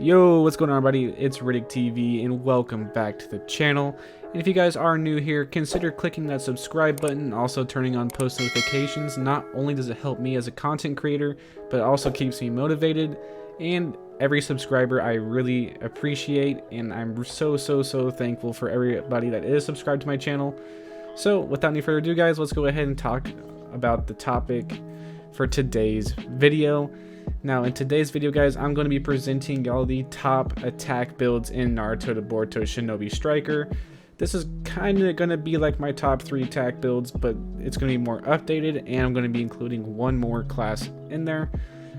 Yo, what's going on everybody? It's Riddick TV and welcome back to the channel. And if you guys are new here, consider clicking that subscribe button and also turning on post notifications. Not only does it help me as a content creator, but it also keeps me motivated. And every subscriber I really appreciate, and I'm so thankful for everybody that is subscribed to my channel. So without any further ado guys, let's go ahead and talk about the topic for today's video. Now in today's video guys, I'm going to be presenting y'all the top attack builds in Naruto to Boruto Shinobi Striker. This is kind of going to be like my top 3 attack builds, but it's going to be more updated, and I'm going to be including one more class in there.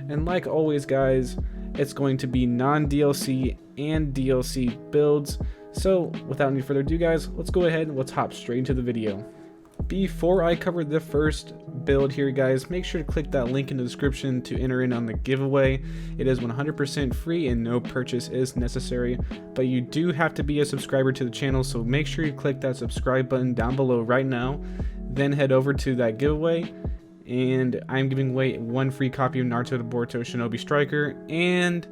And like always guys, it's going to be non-DLC and DLC builds. So without any further ado guys, let's go ahead and let's hop straight into the video. Before I cover the first build here guys, make sure to click that link in the description to enter in on the giveaway. It is 100% free and no purchase is necessary, but you do have to be a subscriber to the channel, so make sure you click that subscribe button down below right now, then head over to that giveaway, and I'm giving away one free copy of Naruto to Boruto Shinobi Striker and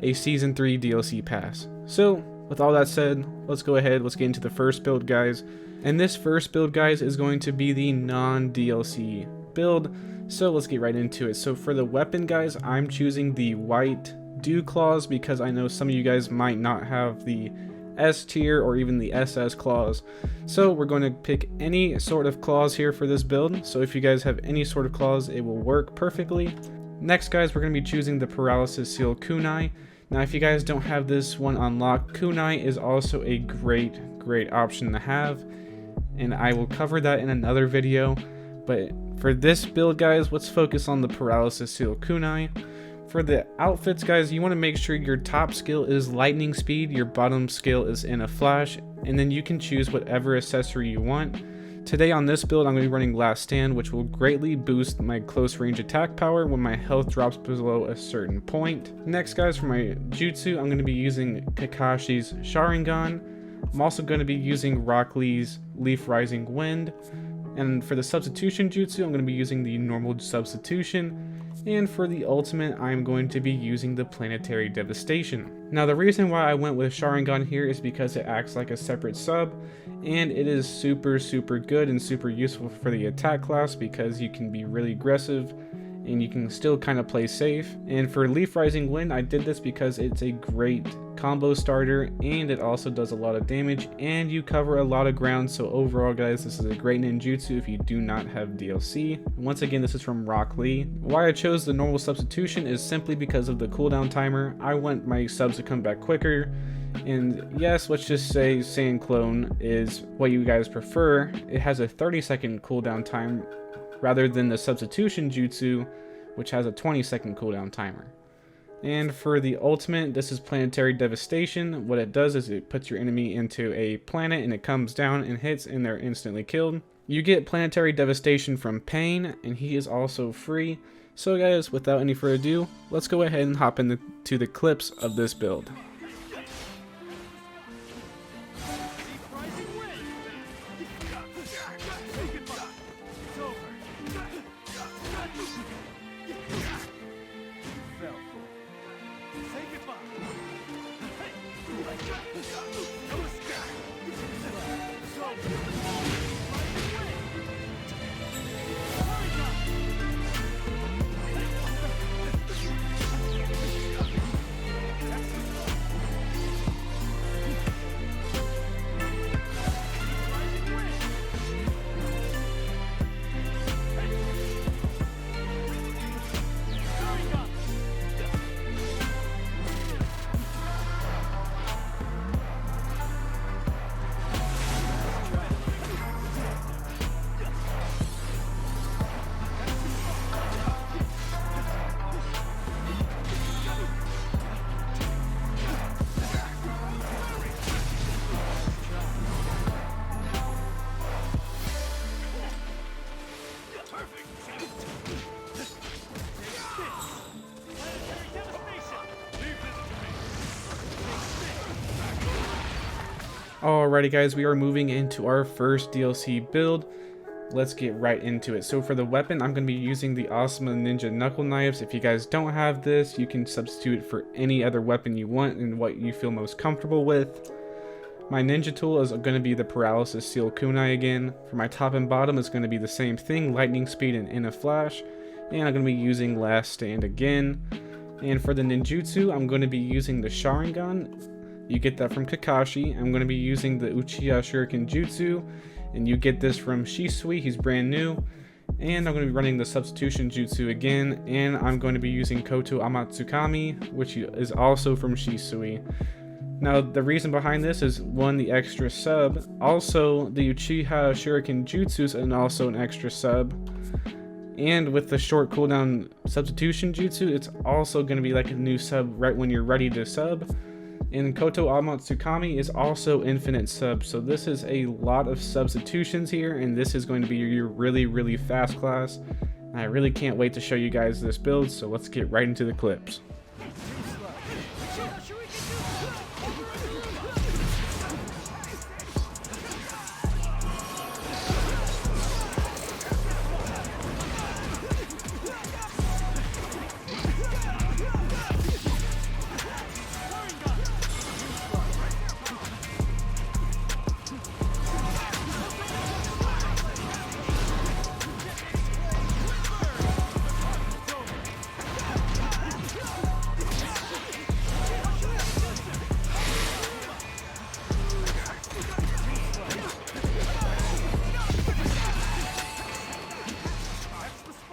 a Season 3 DLC pass. So with all that said, let's go ahead, let's get into the first build guys. And this first build guys is going to be the non-DLC build, so let's get right into it. So for the weapon guys, I'm choosing the white dew claws because I know some of you guys might not have the S tier or even the SS claws. So we're going to pick any sort of claws here for this build, so if you guys have any sort of claws, it will work perfectly. Next guys, we're going to be choosing the paralysis seal kunai. Now if you guys don't have this one unlocked, kunai is also a great option to have, and I will cover that in another video. But for this build guys, let's focus on the paralysis seal kunai. For the outfits guys, you want to make sure your top skill is lightning speed, your bottom skill is in a flash, and then you can choose whatever accessory you want. Today on this build I'm going to be running last stand, which will greatly boost my close range attack power when my health drops below a certain point. Next guys, for my jutsu I'm going to be using Kakashi's Sharingan. I'm also going to be using Rock Lee's Leaf Rising Wind. And for the substitution jutsu, I'm going to be using the normal substitution. And for the ultimate, I'm going to be using the planetary devastation. Now the reason why I went with Sharingan here is because it acts like a separate sub, and it is super good and super useful for the attack class because you can be really aggressive and you can still kind of play safe. And for Leaf Rising Wind, I did this because it's a great combo starter and it also does a lot of damage and you cover a lot of ground. So overall guys, this is a great ninjutsu if you do not have DLC. Once again, this is from Rock Lee. Why I chose the normal substitution is simply because of the cooldown timer. I want my subs to come back quicker. And yes, let's just say Sand Clone is what you guys prefer. It has a 30-second cooldown time rather than the substitution jutsu, which has a 20-second cooldown timer. And for the ultimate, this is planetary devastation. What it does is it puts your enemy into a planet and it comes down and hits and they're instantly killed. You get planetary devastation from Pain, and he is also free. So guys, without any further ado, let's go ahead and hop into the clips of this build. Alrighty guys, we are moving into our first DLC build. let's get right into it. So for the weapon, I'm going to be using the Asuma Ninja Knuckle Knives. If you guys don't have this, you can substitute it for any other weapon you want and what you feel most comfortable with. My ninja tool is going to be the Paralysis Seal Kunai again. For my top and bottom, it's going to be the same thing, lightning speed and in a flash. And I'm going to be using Last Stand again. And for the ninjutsu, I'm going to be using the Sharingan. You get that from Kakashi. I'm going to be using the Uchiha Shuriken Jutsu. And you get this from Shisui, he's brand new. And I'm going to be running the Substitution Jutsu again. And I'm going to be using Koto Amatsukami, which is also from Shisui. Now, the reason behind this is, one, the extra sub. Also, the Uchiha Shuriken Jutsu is also an extra sub. And with the short cooldown Substitution Jutsu, it's also going to be like a new sub right when you're ready to sub. And Koto Amatsukami is also infinite sub. So this is a lot of substitutions here, and this is going to be your really, really fast class. I really can't wait to show you guys this build, so let's get right into the clips.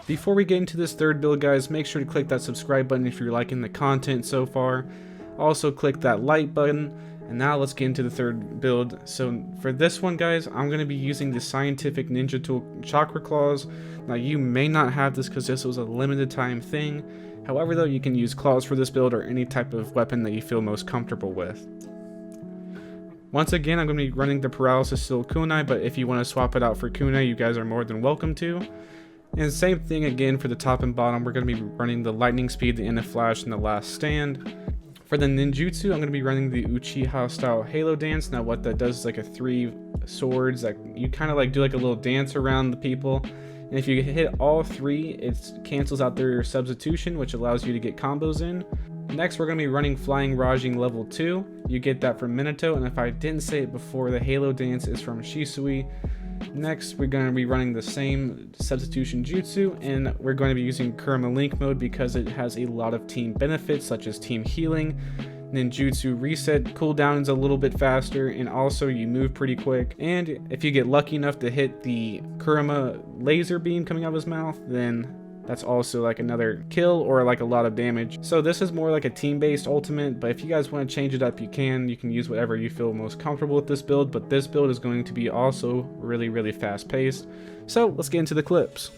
Before we get into this third build, guys, make sure to click that subscribe button if you're liking the content so far. Also click that like button. And now let's get into the third build. So for this one, guys, I'm going to be using the Scientific Ninja Tool Chakra Claws. Now you may not have this because this was a limited time thing. However, though, you can use claws for this build or any type of weapon that you feel most comfortable with. Once again, I'm going to be running the Paralysis Seal Kunai, but if you want to swap it out for Kunai, you guys are more than welcome to. And same thing again for the top and bottom. We're going to be running the Lightning Speed, the In a Flash, and the Last Stand. For the ninjutsu, I'm going to be running the Uchiha style Halo Dance. Now what that does is like a 3 swords that you kind of like do like a little dance around the people. And if you hit all 3, it cancels out their substitution, which allows you to get combos in. Next, we're going to be running Flying Rajing level 2. You get that from Minato, and if I didn't say it before, the Halo Dance is from Shisui. Next, we're going to be running the same substitution jutsu, and we're going to be using Kurama Link mode because it has a lot of team benefits such as team healing, ninjutsu reset, cooldown is a little bit faster, and also you move pretty quick. And if you get lucky enough to hit the Kurama laser beam coming out of his mouth, then that's also like another kill or like a lot of damage. So this is more like a team-based ultimate, but if you guys want to change it up, you can. You can use whatever you feel most comfortable with this build, but this build is going to be also really, really fast-paced. So let's get into the clips.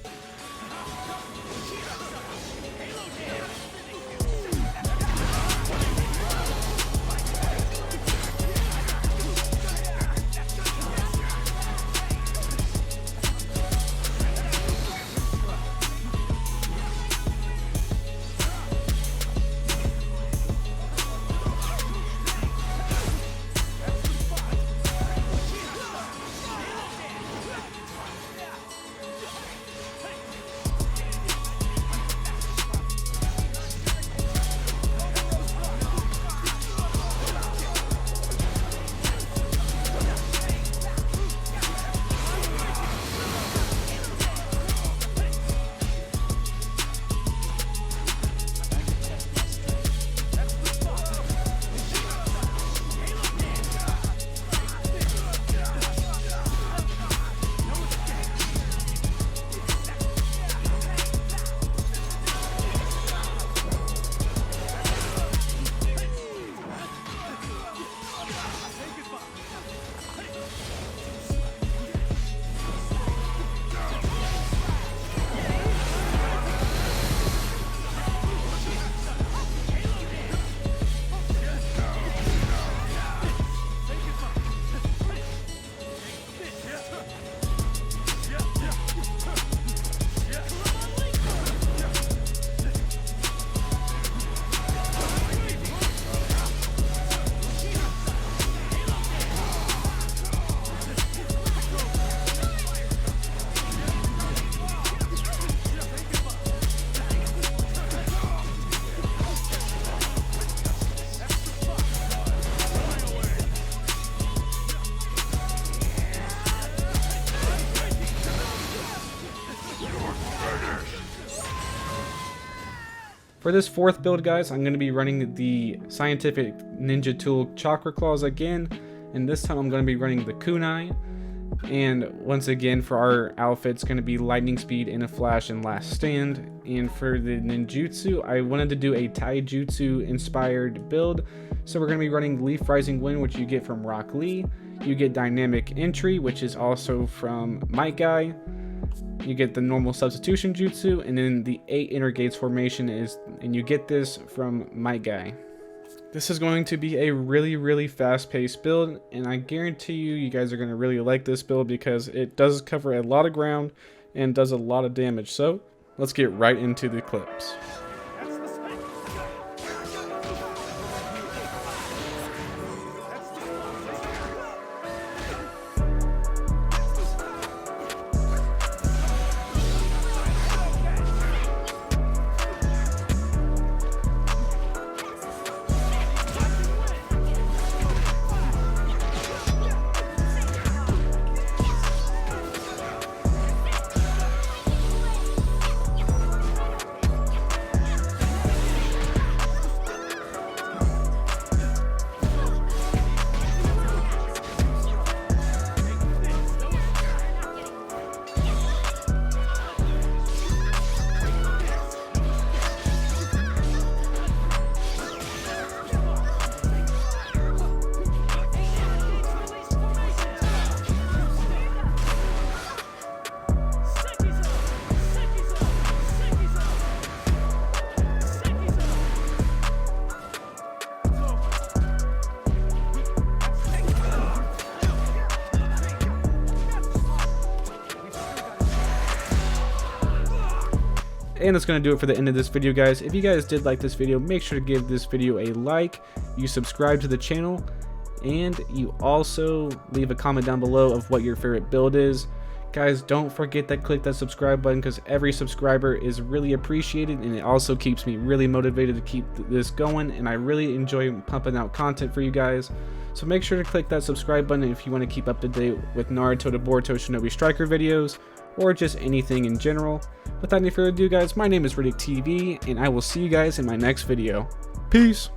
For this fourth build, guys, I'm going to be running the Scientific Ninja Tool Chakra Claws again, and this time I'm going to be running the Kunai. And once again, for our outfit, it's going to be Lightning Speed, In a Flash, and Last Stand. And for the ninjutsu, I wanted to do a taijutsu inspired build, so we're going to be running Leaf Rising Wind, which you get from Rock Lee. You get Dynamic Entry, which is also from Might Guy. You get the normal substitution jutsu, and then the 8 inner gates formation and you get this from Might Guy. This is going to be a really fast-paced build, and I guarantee you guys are going to really like this build because it does cover a lot of ground and does a lot of damage. So let's get right into the clips. And that's going to do it for the end of this video, guys. If you guys did like this video, make sure to give this video a like, you subscribe to the channel, and you also leave a comment down below of what your favorite build is. Guys, don't forget to click that subscribe button because every subscriber is really appreciated, and it also keeps me really motivated to keep this going, and I really enjoy pumping out content for you guys. So make sure to click that subscribe button if you want to keep up to date with Naruto to Boruto Shinobi Striker videos, or just anything in general. Without any further ado, guys, my name is ntbss, and I will see you guys in my next video. Peace!